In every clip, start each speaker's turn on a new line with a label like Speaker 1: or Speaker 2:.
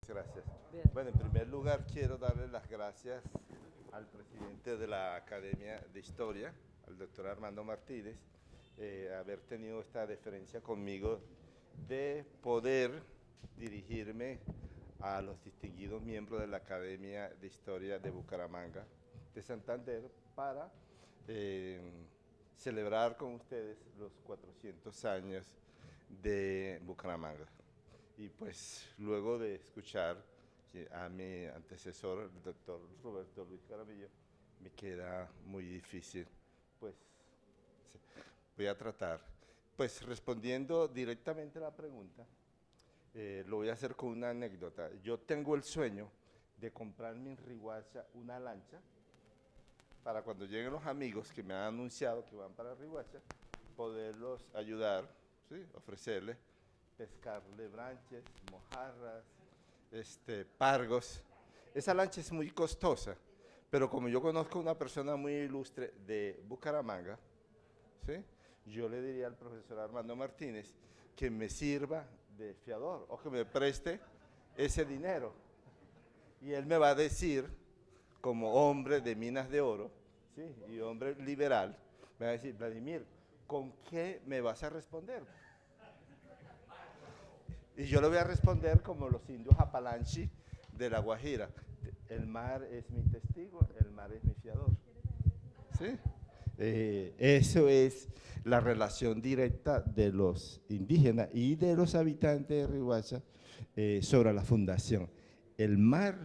Speaker 1: Gracias.
Speaker 2: Bien.
Speaker 1: Bueno, en primer lugar quiero darle las gracias al presidente de la Academia de Historia, al doctor Armando Martínez, haber tenido esta deferencia conmigo de poder dirigirme a los distinguidos miembros de la Academia de Historia de Bucaramanga, de Santander, para eh, celebrar con ustedes los 400 años de Bucaramanga. Y pues luego de escuchar a mi antecesor, el doctor Roberto Luis Caramillo, me queda muy difícil. Pues sí, voy a tratar. Pues respondiendo directamente a la pregunta, lo voy a hacer con una anécdota. Yo tengo el sueño de comprarme en Riguacha una lancha para cuando lleguen los amigos que me han anunciado que van para Riguacha, poderlos ayudar, ¿sí? Ofrecerles pescarle branches, mojarras, pargos. Esa lancha es muy costosa, pero como yo conozco a una persona muy ilustre de Bucaramanga, ¿sí? Yo le diría al profesor Armando Martínez que me sirva de fiador o que me preste ese dinero. Y él me va a decir, como hombre de minas de oro, ¿sí? Y hombre liberal, me va a decir: Vladimir, ¿con qué me vas a responder? Y yo le voy a responder como los indios Apalanchi de La Guajira: el mar es mi testigo, el mar es mi fiador. ¿Sí? Eso es la relación directa de los indígenas y de los habitantes de Riohacha sobre la fundación. El mar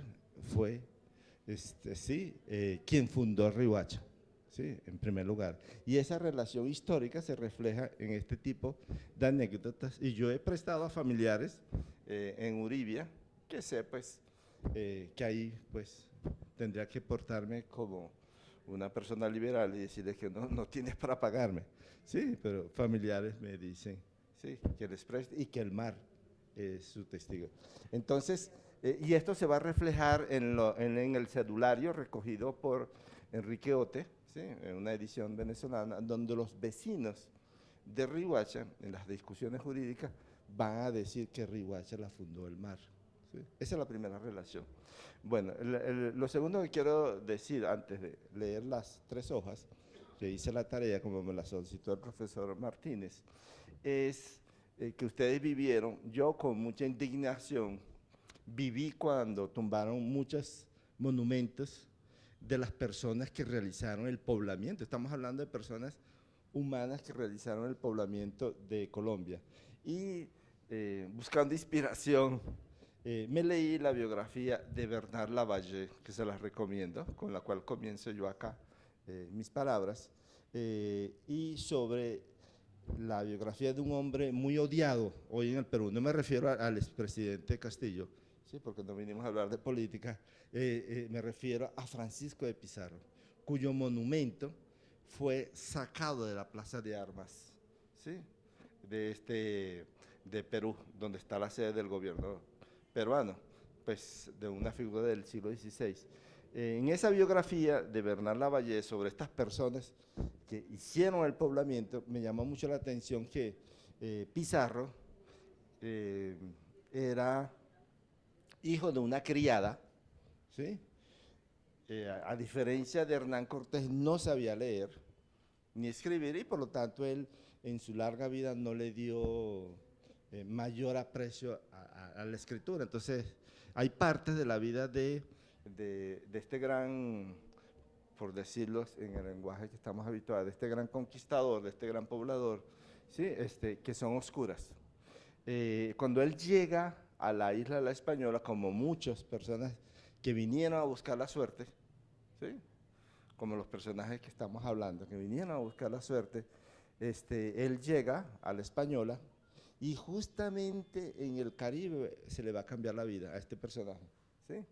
Speaker 1: fue, quien fundó Riohacha, ¿sí? En primer lugar. Y esa relación histórica se refleja en este tipo de anécdotas. Y yo he prestado a familiares en Uribia, que sé pues que ahí pues tendría que portarme como una persona liberal y decirles que no tienes para pagarme. Sí, pero familiares me dicen, sí, que les preste y que el mar es su testigo. Entonces, y esto se va a reflejar en el cedulario recogido por Enrique Ote, ¿sí? En una edición venezolana, donde los vecinos de Riohacha, en las discusiones jurídicas, van a decir que Riohacha la fundó el mar. ¿Sí? Esa es la primera relación. Bueno, lo segundo que quiero decir antes de leer las 3 hojas, que hice la tarea como me la solicitó el profesor Martínez, es que ustedes vivieron, yo con mucha indignación, viví cuando tumbaron muchos monumentos de las personas que realizaron el poblamiento. Estamos hablando de personas humanas que realizaron el poblamiento de Colombia. Y buscando inspiración, me leí la biografía de Bernard Lavalle, que se las recomiendo, con la cual comienzo yo acá mis palabras, y sobre la biografía de un hombre muy odiado hoy en el Perú. No me refiero al expresidente Castillo, ¿sí? Porque no vinimos a hablar de política, me refiero a Francisco de Pizarro, cuyo monumento fue sacado de la Plaza de Armas, ¿sí? De Perú, donde está la sede del gobierno peruano, pues de una figura del siglo XVI. En esa biografía de Bernard Lavalle sobre estas personas que hicieron el poblamiento, me llamó mucho la atención que Pizarro eh, era hijo de una criada, ¿sí? A diferencia de Hernán Cortés, no sabía leer ni escribir y por lo tanto él en su larga vida no le dio mayor aprecio a la escritura. Entonces hay partes de la vida de este gran, por decirlo en el lenguaje que estamos habituados, de este gran conquistador, de este gran poblador, ¿sí? Que son oscuras. Cuando él llega a la isla de la Española, como muchas personas que vinieron a buscar la suerte, ¿sí? Como los personajes que estamos hablando, que vinieron a buscar la suerte, él llega a la Española y justamente en el Caribe se le va a cambiar la vida a este personaje, ¿sí?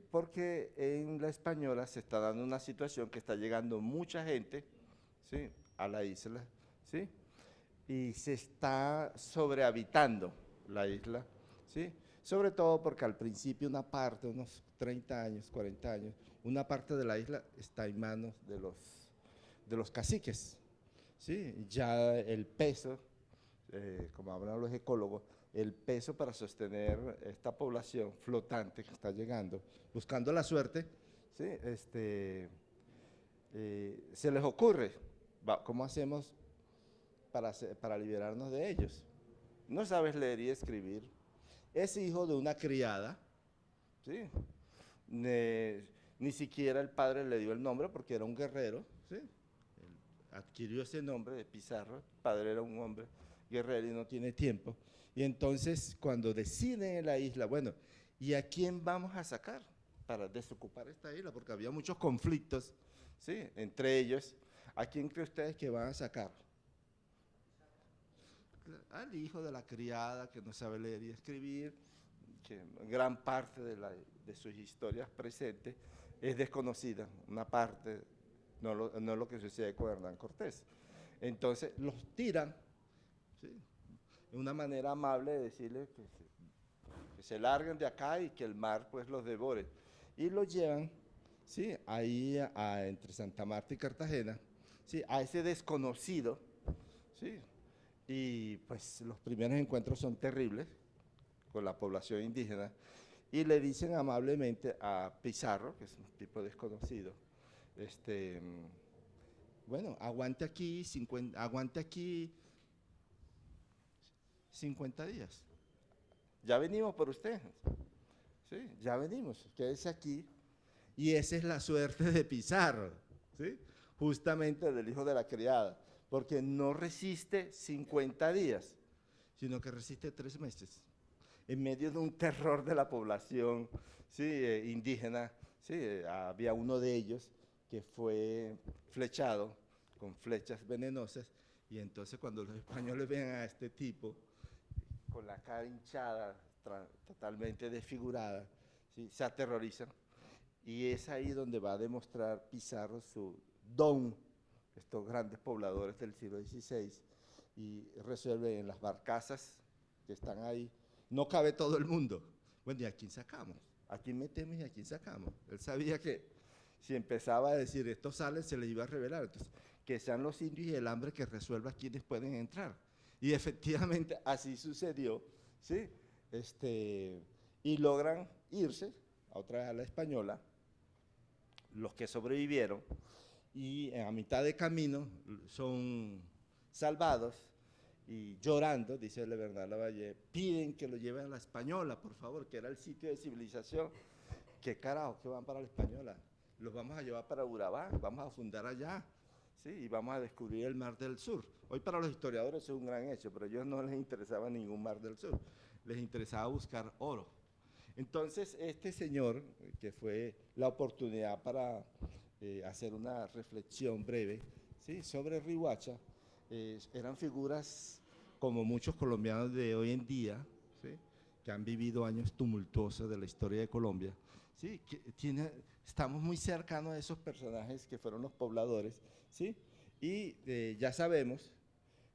Speaker 1: Porque en la Española se está dando una situación que está llegando mucha gente, ¿sí? A la isla, ¿sí? Y se está sobrehabitando la isla, ¿sí? Sobre todo porque al principio una parte, unos 30 años, 40 años, una parte de la isla está en manos de los caciques, ¿sí? Ya el peso, como hablan los ecólogos, el peso para sostener esta población flotante que está llegando, buscando la suerte, ¿sí? Se les ocurre, ¿cómo hacemos para liberarnos de ellos? No sabes leer y escribir, es hijo de una criada, ¿sí? Ni siquiera el padre le dio el nombre porque era un guerrero, ¿sí? Él adquirió ese nombre de Pizarro, el padre era un hombre guerrero y no tiene tiempo. Y entonces cuando deciden en la isla, bueno, ¿y a quién vamos a sacar para desocupar esta isla? Porque había muchos conflictos, ¿sí? Entre ellos, ¿a quién cree ustedes que van a sacar? Al hijo de la criada que no sabe leer y escribir, que gran parte de sus historias presentes es desconocida, una parte, no lo que sucede con Hernán Cortés. Entonces los tiran, ¿sí? De una manera amable de decirles que se larguen de acá y que el mar pues los devore. Y los llevan, ¿sí? Ahí entre Santa Marta y Cartagena, ¿sí? A ese desconocido, ¿sí? Y pues los primeros encuentros son terribles con la población indígena y le dicen amablemente a Pizarro, que es un tipo desconocido, bueno, aguante aquí 50 días. Ya venimos por usted, ¿sí? Ya venimos, quédese aquí. Y esa es la suerte de Pizarro, ¿sí? Justamente del hijo de la criada, porque no resiste 50 días, sino que resiste 3 meses, en medio de un terror de la población, ¿sí? Indígena, ¿sí? Había uno de ellos que fue flechado con flechas venenosas, y entonces cuando los españoles ven a este tipo, con la cara hinchada, totalmente desfigurada, ¿sí? Se aterrorizan, y es ahí donde va a demostrar Pizarro su don, estos grandes pobladores del siglo XVI, y resuelve en las barcazas que están ahí, no cabe todo el mundo. Bueno, ¿y a quién sacamos? ¿A quién metemos y a quién sacamos? Él sabía que si empezaba a decir, estos salen, se les iba a revelar. Entonces, que sean los indios y el hambre que resuelva quiénes pueden entrar. Y efectivamente así sucedió, ¿sí? Y logran irse, otra vez a la Española, los que sobrevivieron, y a mitad de camino son salvados y llorando, dice Le Bernard Lavalle, piden que lo lleven a la Española, por favor, que era el sitio de civilización. ¿Qué carajo que van para la Española? Los vamos a llevar para Urabá, vamos a fundar allá, ¿sí? Y vamos a descubrir el Mar del Sur. Hoy para los historiadores es un gran hecho, pero a ellos no les interesaba ningún Mar del Sur, les interesaba buscar oro. Entonces, este señor, que fue la oportunidad para hacer una reflexión breve, ¿sí? Sobre Riohacha, eran figuras como muchos colombianos de hoy en día, ¿sí? Que han vivido años tumultuosos de la historia de Colombia, ¿sí? Estamos muy cercanos a esos personajes que fueron los pobladores, ¿sí? Y ya sabemos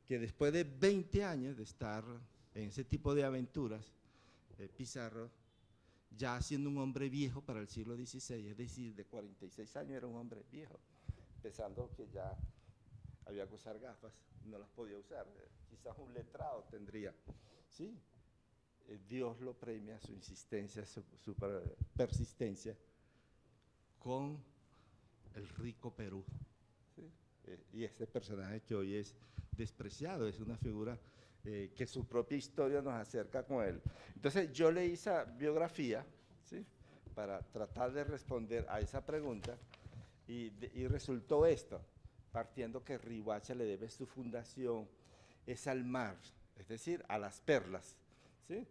Speaker 1: que después de 20 años de estar en ese tipo de aventuras, Pizarro, ya siendo un hombre viejo para el siglo XVI, es decir, de 46 años era un hombre viejo, pensando que ya había que usar gafas, no las podía usar, quizás un letrado tendría, ¿sí? Dios lo premia, su insistencia, su persistencia, con el rico Perú, ¿sí? Y este personaje que hoy es despreciado, es una figura que su propia historia nos acerca con él. Entonces yo leí esa biografía, ¿sí? Para tratar de responder a esa pregunta, y resultó esto, partiendo que Riohacha le debe su fundación es al mar, es decir, a las perlas, ¿sí?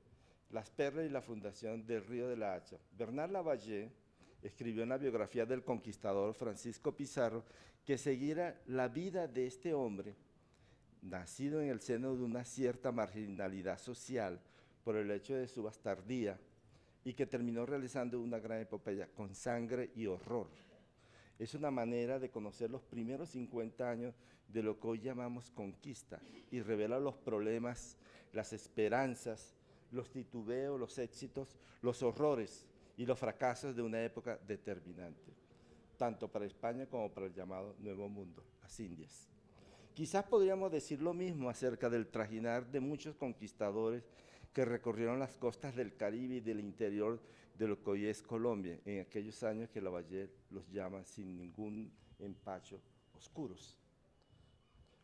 Speaker 1: Las perlas y la fundación del Río de la Hacha. Bernard Lavalle escribió en la biografía del conquistador Francisco Pizarro que siguiera la vida de este hombre, nacido en el seno de una cierta marginalidad social por el hecho de su bastardía, y que terminó realizando una gran epopeya con sangre y horror. Es una manera de conocer los primeros 50 años de lo que hoy llamamos conquista, y revela los problemas, las esperanzas, los titubeos, los éxitos, los horrores y los fracasos de una época determinante, tanto para España como para el llamado Nuevo Mundo, las Indias. Quizás podríamos decir lo mismo acerca del trajinar de muchos conquistadores que recorrieron las costas del Caribe y del interior de lo que hoy es Colombia, en aquellos años que Lavalle los llama sin ningún empacho oscuros.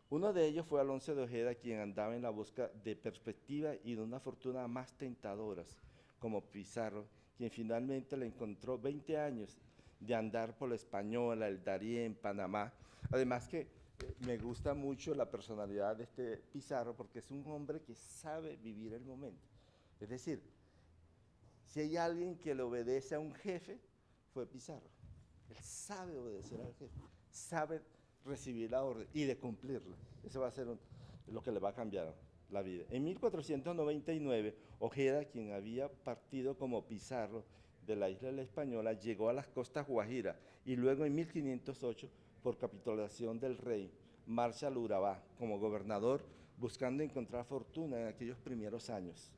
Speaker 1: Uno de ellos fue Alonso de Ojeda, quien andaba en la busca de perspectiva y de una fortuna más tentadoras, como Pizarro, quien finalmente le encontró 20 años de andar por la Española, el Darién, Panamá. Además que me gusta mucho la personalidad de este Pizarro porque es un hombre que sabe vivir el momento. Es decir, si hay alguien que le obedece a un jefe, fue Pizarro. Él sabe obedecer al jefe, sabe recibir la orden y de cumplirla. Eso va a ser lo que le va a cambiar la vida. En 1499, Ojeda, quien había partido como Pizarro de la isla de la Española, llegó a las costas Guajira y luego en 1508, por capitulación del rey, marcha al Urabá como gobernador, buscando encontrar fortuna en aquellos primeros años.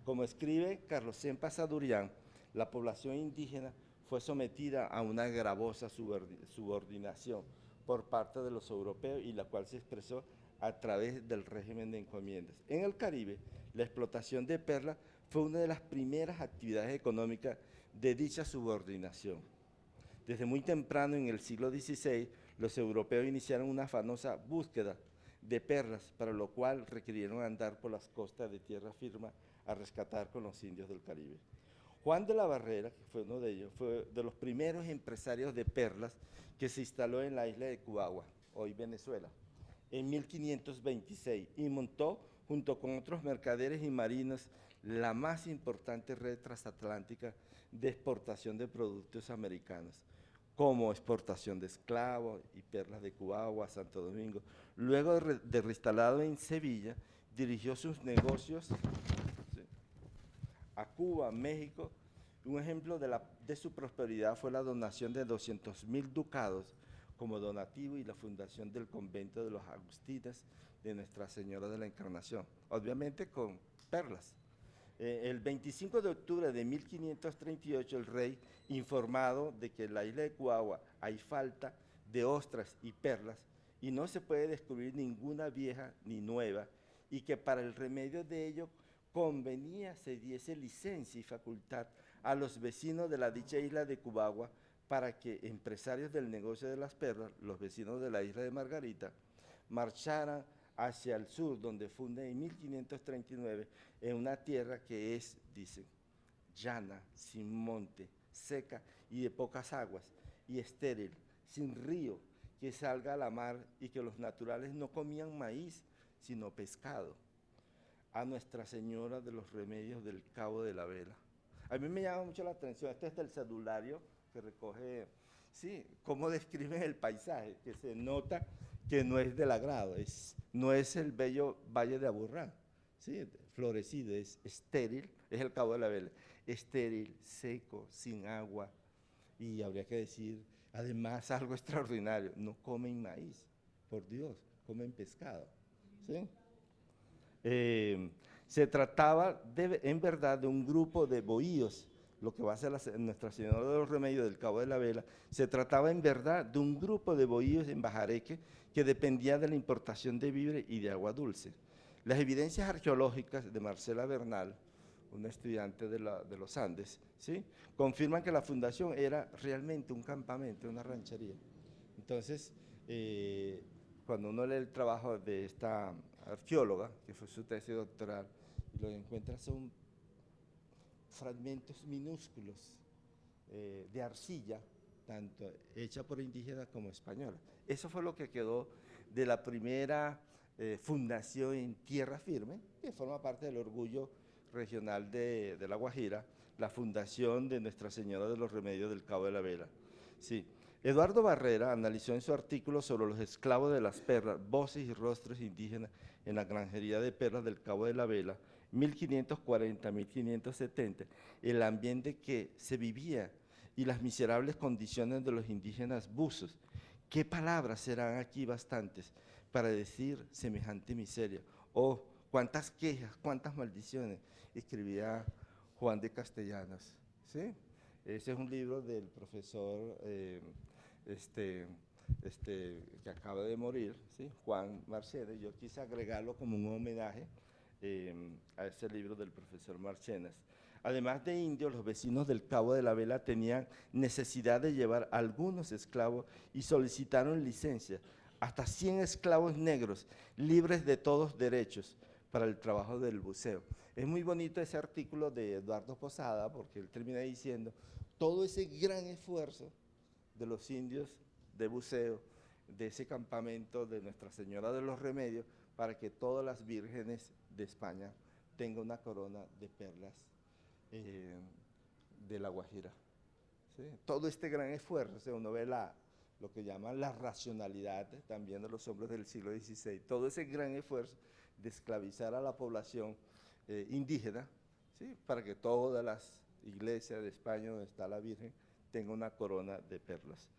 Speaker 1: Como escribe Carlos Sempa Sadurian, la población indígena fue sometida a una gravosa subordinación por parte de los europeos y la cual se expresó a través del régimen de encomiendas. En el Caribe, la explotación de perlas fue una de las primeras actividades económicas de dicha subordinación. Desde muy temprano en el siglo XVI, los europeos iniciaron una afanosa búsqueda de perlas, para lo cual requirieron andar por las costas de tierra firme a rescatar con los indios del Caribe. Juan de la Barrera, que fue uno de ellos, fue de los primeros empresarios de perlas que se instaló en la isla de Cubagua, hoy Venezuela, en 1526 y montó, junto con otros mercaderes y marinos, la más importante red transatlántica de exportación de productos americanos, como exportación de esclavos y perlas de Cubagua a Santo Domingo. Luego de reinstalado en Sevilla, dirigió sus negocios a Cuba, México. Un ejemplo de su prosperidad fue la donación de 200.000 ducados como donativo y la fundación del convento de los agustinas de Nuestra Señora de la Encarnación, obviamente con perlas. El 25 de octubre de 1538, el rey, informado de que en la isla de Cuagua hay falta de ostras y perlas y no se puede descubrir ninguna vieja ni nueva, y que para el remedio de ello convenía se diese licencia y facultad a los vecinos de la dicha isla de Cubagua para que empresarios del negocio de las perlas, los vecinos de la isla de Margarita, marcharan hacia el sur, donde funde en 1539 en una tierra que es, dicen, llana, sin monte, seca y de pocas aguas, y estéril, sin río que salga a la mar, y que los naturales no comían maíz, sino pescado. A Nuestra Señora de los Remedios del Cabo de la Vela. A mí me llama mucho la atención, este es del cedulario que recoge, sí, cómo describen el paisaje, que se nota que no es del agrado, no es el bello Valle de Aburrá, sí, florecido, es estéril, es el Cabo de la Vela, estéril, seco, sin agua, y habría que decir, además, algo extraordinario, no comen maíz, por Dios, comen pescado, ¿sí? Se trataba en verdad de un grupo de bohíos, lo que va a ser Nuestra Señora de los Remedios del Cabo de la Vela. Se trataba en verdad de un grupo de bohíos en Bajareque que dependía de la importación de víveres y de agua dulce. Las evidencias arqueológicas de Marcela Bernal, una estudiante de los Andes, ¿sí?, confirman que la fundación era realmente un campamento, una ranchería. Entonces, cuando uno lee el trabajo de esta arqueóloga, que fue su tesis doctoral, y lo que encuentra son fragmentos minúsculos de arcilla, tanto hecha por indígenas como española. Eso fue lo que quedó de la primera fundación en tierra firme, que forma parte del orgullo regional de La Guajira, la fundación de Nuestra Señora de los Remedios del Cabo de la Vela. Sí. Eduardo Barrera analizó en su artículo sobre los esclavos de las perlas, voces y rostros indígenas en la granjería de perlas del Cabo de la Vela, 1540-1570, el ambiente que se vivía y las miserables condiciones de los indígenas buzos. ¿Qué palabras serán aquí bastantes para decir semejante miseria? Oh, cuántas quejas, cuántas maldiciones, escribía Juan de Castellanos, ¿sí? Ese es un libro del profesor que acaba de morir, ¿sí?, Juan Marcede. Yo quise agregarlo como un homenaje a ese libro del profesor Marchenas. Además de indios, los vecinos del Cabo de la Vela tenían necesidad de llevar algunos esclavos y solicitaron licencia, hasta 100 esclavos negros, libres de todos derechos, para el trabajo del buceo. Es muy bonito ese artículo de Eduardo Posada, porque él termina diciendo todo ese gran esfuerzo de los indios de buceo, de ese campamento de Nuestra Señora de los Remedios, para que todas las vírgenes de España tengan una corona de perlas de La Guajira. ¿Sí? Todo este gran esfuerzo, o sea, uno ve lo que llaman la racionalidad también de los hombres del siglo XVI, todo ese gran esfuerzo de esclavizar a la población indígena, ¿sí? Para que todas las iglesias de España donde está la Virgen tengan una corona de perlas.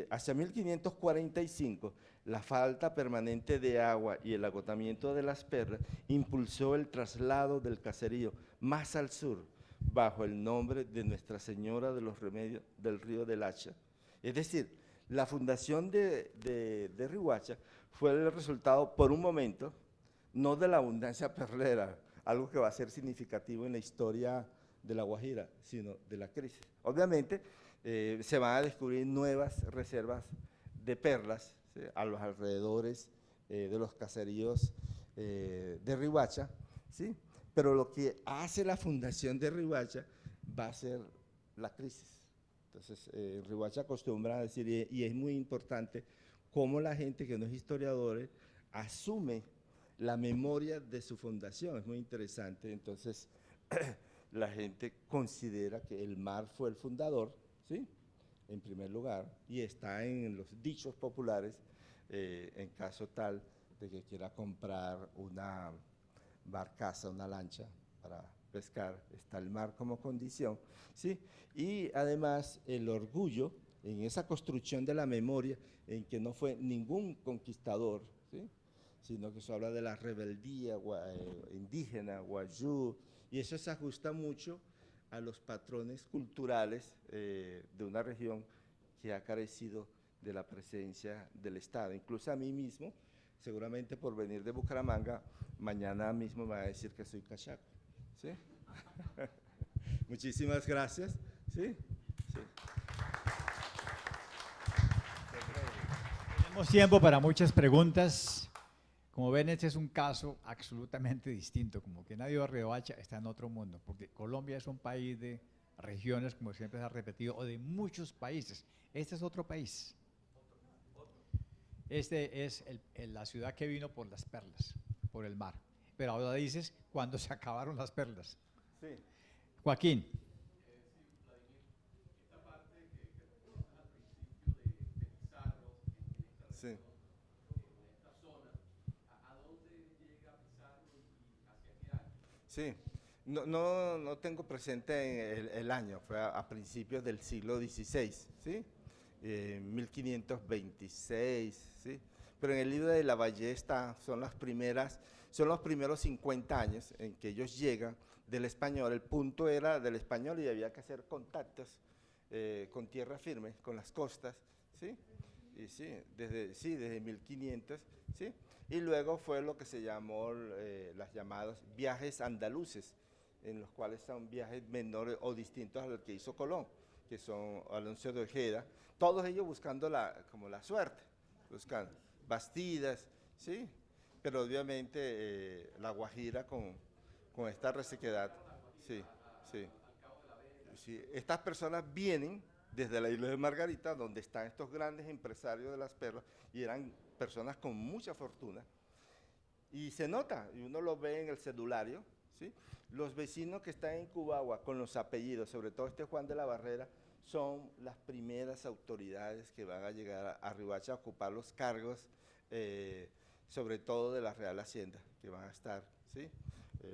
Speaker 1: Hacia 1545, la falta permanente de agua y el agotamiento de las perlas impulsó el traslado del caserío más al sur, bajo el nombre de Nuestra Señora de los Remedios del Río del Hacha. Es decir, la fundación de Riohacha fue el resultado, por un momento, no de la abundancia perlera, algo que va a ser significativo en la historia de La Guajira, sino de la crisis. Obviamente, se van a descubrir nuevas reservas de perlas, ¿sí? A los alrededores de los caseríos de Riohacha, ¿sí? Pero lo que hace la fundación de Riohacha va a ser la crisis. Entonces, Riohacha acostumbra a decir, y es muy importante, cómo la gente que no es historiadores asume la memoria de su fundación, es muy interesante. Entonces, la gente considera que el mar fue el fundador, ¿sí? En primer lugar, y está en los dichos populares, en caso tal de que quiera comprar una barcaza, una lancha para pescar, está el mar como condición, ¿sí? Y además el orgullo en esa construcción de la memoria, en que no fue ningún conquistador, ¿sí? Sino que se habla de la rebeldía indígena, guayú, y eso se ajusta mucho a los patrones culturales de una región que ha carecido de la presencia del Estado. Incluso a mí mismo, seguramente por venir de Bucaramanga, mañana mismo me va a decir que soy cachaco, ¿sí? Muchísimas gracias, ¿sí? Sí.
Speaker 2: Tenemos tiempo para muchas preguntas. Como ven, este es un caso absolutamente distinto, como que nadie de Riohacha está en otro mundo, porque Colombia es un país de regiones, como siempre se ha repetido, o de muchos países. Este es otro país. Este es la ciudad que vino por las perlas, por el mar. Pero ahora dices, cuando se acabaron las perlas.
Speaker 1: Sí.
Speaker 2: Joaquín.
Speaker 1: Sí. Sí, no tengo presente el año, fue a principios del siglo XVI, ¿sí? 1526, ¿sí? Pero en el libro de Lavalle son los primeros 50 años en que ellos llegan del español. El punto era del español y había que hacer contactos con tierra firme, con las costas, ¿sí? Y desde 1500, ¿sí? Y luego fue lo que se llamó las llamadas viajes andaluces, en los cuales son viajes menores o distintos a los que hizo Colón, que son Alonso de Ojeda, todos ellos buscando como la suerte, buscando Bastidas, ¿sí? Pero obviamente La Guajira con esta resequedad, sí, sí. Sí, estas personas vienen desde la isla de Margarita, donde están estos grandes empresarios de las perlas, y eran personas con mucha fortuna. Y se nota, y uno lo ve en el cedulario, ¿sí? Los vecinos que están en Cubagua con los apellidos, sobre todo este Juan de la Barrera, son las primeras autoridades que van a llegar a Riohacha a ocupar los cargos, sobre todo de la Real Hacienda, que van a estar, ¿sí?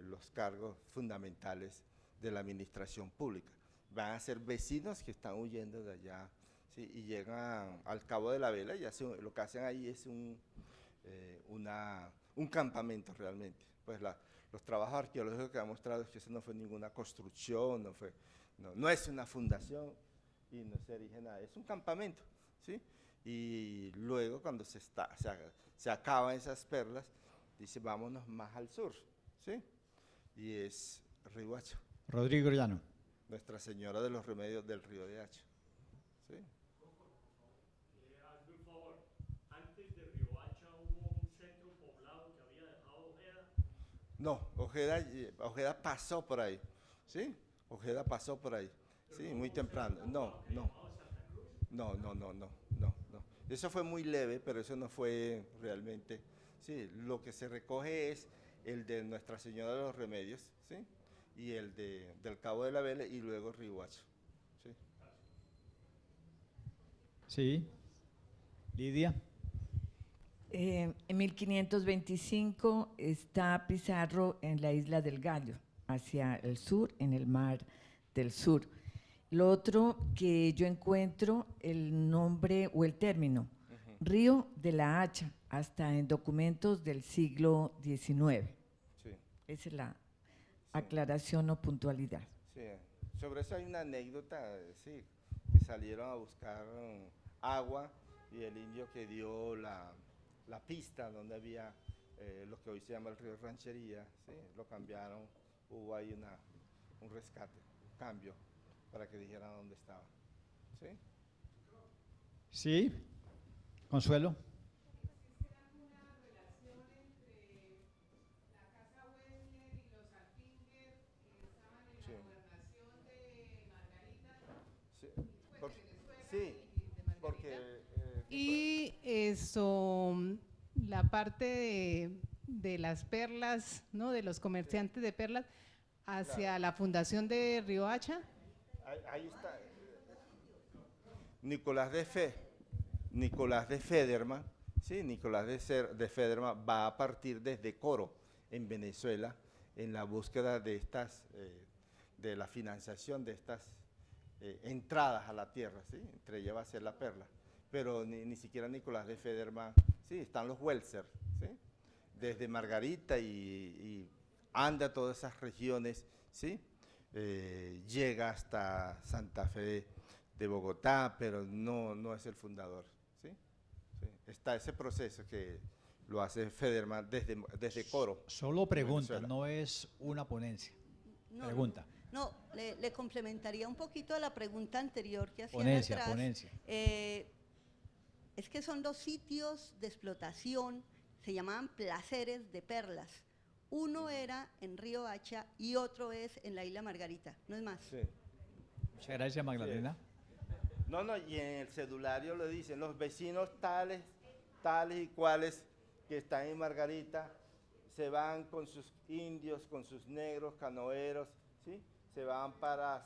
Speaker 1: Los cargos fundamentales de la administración pública. Van a ser vecinos que están huyendo de allá, ¿sí? Y llegan al Cabo de la Vela y lo que hacen ahí es un campamento realmente. Pues los trabajos arqueológicos que han mostrado es que eso no fue ninguna construcción, no es una fundación y no se erige nada, es un campamento, ¿sí? Y luego cuando se acaban esas perlas, dice vámonos más al sur, ¿sí? Y es Riohacha,
Speaker 2: Rodrigo Llano.
Speaker 1: Nuestra Señora de los Remedios del Río de Hacha, ¿sí?
Speaker 3: Hazme un favor, antes de Riohacha hubo un centro poblado que había dejado Ojeda.
Speaker 1: No, Ojeda pasó por ahí, ¿sí? Ojeda pasó por ahí, sí, muy temprano. No. Eso fue muy leve, pero eso no fue realmente, sí, lo que se recoge es el de Nuestra Señora de los Remedios, ¿sí? Y el del Cabo de la Vela y luego Riohacha, ¿sí?
Speaker 2: Sí. Lidia.
Speaker 4: En 1525 está Pizarro en la isla del Gallo, hacia el sur, en el mar del sur. Lo otro que yo encuentro, el nombre o el término, Río de la Hacha, hasta en documentos del siglo XIX.
Speaker 1: Sí.
Speaker 4: Esa es la aclaración o puntualidad.
Speaker 1: Sí, sobre eso hay una anécdota, sí, que salieron a buscar agua y el indio que dio la pista donde había lo que hoy se llama el río Ranchería, sí, lo cambiaron, hubo ahí un rescate, un cambio para que dijeran dónde estaba. ¿Sí?
Speaker 2: Sí. Consuelo.
Speaker 1: Sí. Sí, sí, porque
Speaker 5: Y eso, la parte de las perlas, ¿no? De los comerciantes de perlas hacia la fundación de Riohacha.
Speaker 1: ahí está. Nicolás de Federman, sí, de Federman va a partir desde Coro, en Venezuela, en la búsqueda de de la financiación de estas entradas a la tierra, ¿sí? Entre ellas va a ser la perla. Pero ni siquiera Nicolás de Federman, sí, están los Welser, ¿sí? Desde Margarita y anda a todas esas regiones, ¿sí? Llega hasta Santa Fe de Bogotá, pero no es el fundador, ¿sí? Sí. Está ese proceso que lo hace Federman desde Coro.
Speaker 2: Solo pregunta,
Speaker 1: Venezuela.
Speaker 2: no es una ponencia.
Speaker 6: No,
Speaker 2: Pregunta.
Speaker 6: No, le complementaría un poquito a la pregunta anterior que hacían
Speaker 2: Ponencia,
Speaker 6: atrás.
Speaker 2: ponencia.
Speaker 6: Es que son dos sitios de explotación, se llamaban placeres de perlas. Uno era en Riohacha y otro es en la isla Margarita, no es más.
Speaker 1: Sí.
Speaker 2: Muchas gracias, Magdalena.
Speaker 1: No, y en el cedulario lo dicen, los vecinos tales y cuales que están en Margarita, se van con sus indios, con sus negros, canoeros, ¿sí? Se van para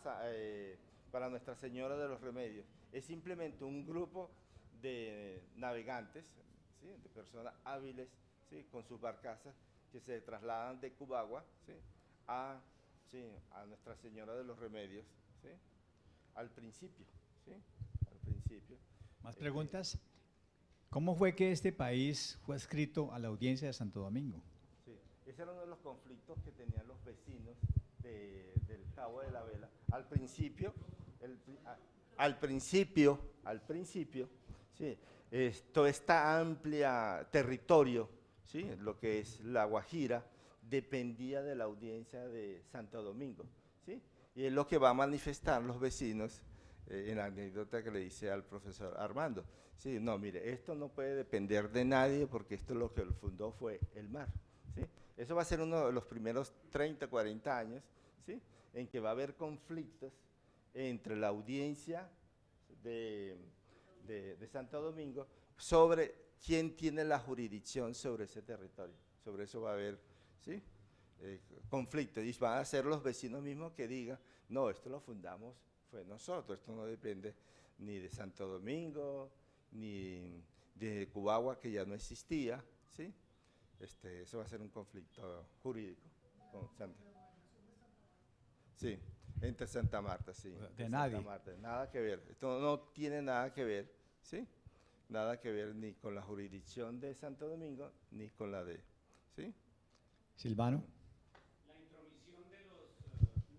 Speaker 1: Nuestra Señora de los Remedios. Es simplemente un grupo de navegantes, ¿sí? De personas hábiles, ¿sí? Con sus barcazas, que se trasladan de Cubagua, ¿sí? a Nuestra Señora de los Remedios, ¿sí? Al principio, ¿sí? Al principio.
Speaker 2: ¿Más preguntas? ¿Cómo fue que este país fue adscrito a la audiencia de Santo Domingo?
Speaker 1: Sí, ese era uno de los conflictos que tenían los vecinos del Cabo de la Vela. Al principio, sí, toda esta amplia territorio, ¿sí? Lo que es la Guajira, dependía de la audiencia de Santo Domingo, ¿sí? Y es lo que va a manifestar los vecinos en la anécdota que le dice al profesor Armando. Sí, no, mire, esto no puede depender de nadie porque esto lo que lo fundó fue el mar, ¿sí? Eso va a ser uno de los primeros 30, 40 años, ¿sí? En que va a haber conflictos entre la audiencia de Santo Domingo sobre quién tiene la jurisdicción sobre ese territorio. Sobre eso va a haber, ¿sí? Conflictos, y van a ser los vecinos mismos que digan, no, esto lo fundamos fue nosotros, esto no depende ni de Santo Domingo, ni de Cubagua, que ya no existía, ¿sí? Eso va a ser un conflicto jurídico con Santa. Sí, entre Santa Marta, sí.
Speaker 2: De nadie.
Speaker 1: Santa Marta, nada que ver, esto no tiene nada que ver, ¿sí? Nada que ver ni con la jurisdicción de Santo Domingo, ni con la de, ¿sí?
Speaker 2: Silvano.
Speaker 3: La intromisión de los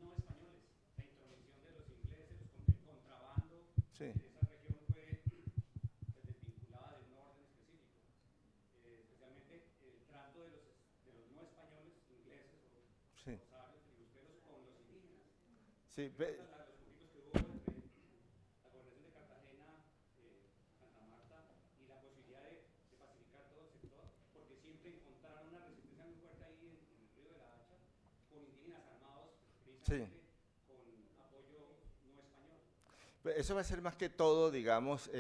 Speaker 3: no españoles, la intromisión de los ingleses, el contrabando
Speaker 1: Sí.
Speaker 3: en esa región fue desvinculada de un orden específico. Especialmente el trato de los no españoles, ingleses o
Speaker 1: Sí,
Speaker 3: los conflictos que hubo entre la gobernación de Cartagena, Santa Marta y la posibilidad de pacificar todo el sector, porque siempre encontraron una resistencia muy fuerte ahí en el río de la Hacha, con indígenas armados, precisamente con apoyo no español.
Speaker 1: eso va a ser más que todo, digamos,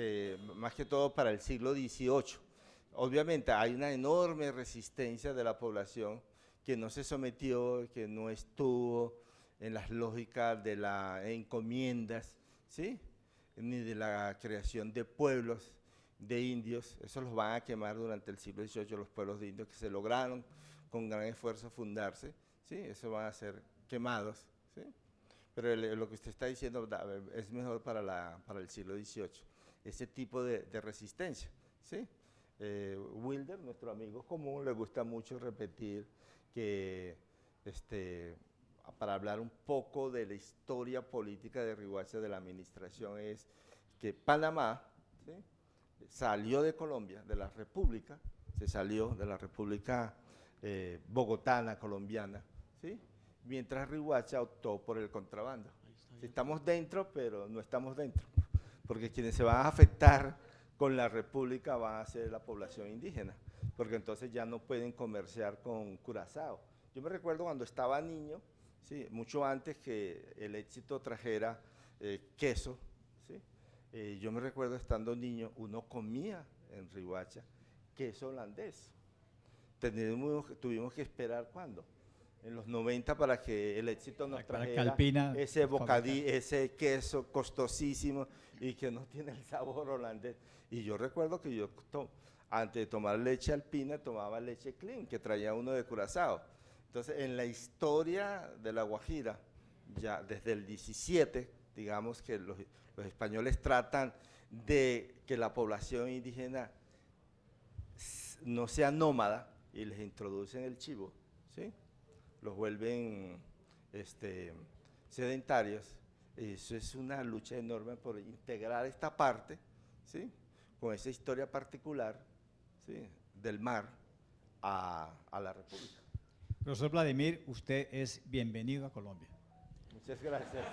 Speaker 1: más que todo para el siglo XVIII. Obviamente hay una enorme resistencia de la población que no se sometió, que no estuvo en las lógicas de las encomiendas, ¿sí? Ni de la creación de pueblos de indios. Eso los van a quemar durante el siglo XVIII, los pueblos de indios que se lograron con gran esfuerzo fundarse, ¿sí? Eso van a ser quemados, ¿sí? Pero lo que usted está diciendo es mejor para el siglo XVIII, ese tipo de resistencia, ¿sí? Wilder, nuestro amigo común, le gusta mucho repetir que, para hablar un poco de la historia política de Riohacha, de la administración, es que Panamá, ¿sí?, salió de Colombia, de la República, se salió de la República bogotana, colombiana, ¿sí?, mientras Riohacha optó por el contrabando. Si estamos dentro, pero no estamos dentro, porque quienes se van a afectar con la República van a ser la población indígena, porque entonces ya no pueden comerciar con Curazao. Yo me recuerdo cuando estaba niño, sí, mucho antes que el Éxito trajera queso, ¿sí? Yo me recuerdo estando niño, uno comía en Riohacha queso holandés. Tuvimos que esperar, ¿cuándo? En los 90 para que el Éxito nos trajera ese bocadillo, ese queso costosísimo y que no tiene el sabor holandés. Y yo recuerdo que yo antes de tomar leche Alpina tomaba leche Clean, que traía uno de Curazao. Entonces, en la historia de La Guajira, ya desde el 17, digamos que los españoles tratan de que la población indígena no sea nómada y les introducen el chivo, ¿sí?, los vuelven sedentarios. Eso es una lucha enorme por integrar esta parte, ¿sí?, con esa historia particular, ¿sí?, del mar a la República.
Speaker 2: Profesor Vladimir, usted es bienvenido a Colombia.
Speaker 1: Muchas gracias.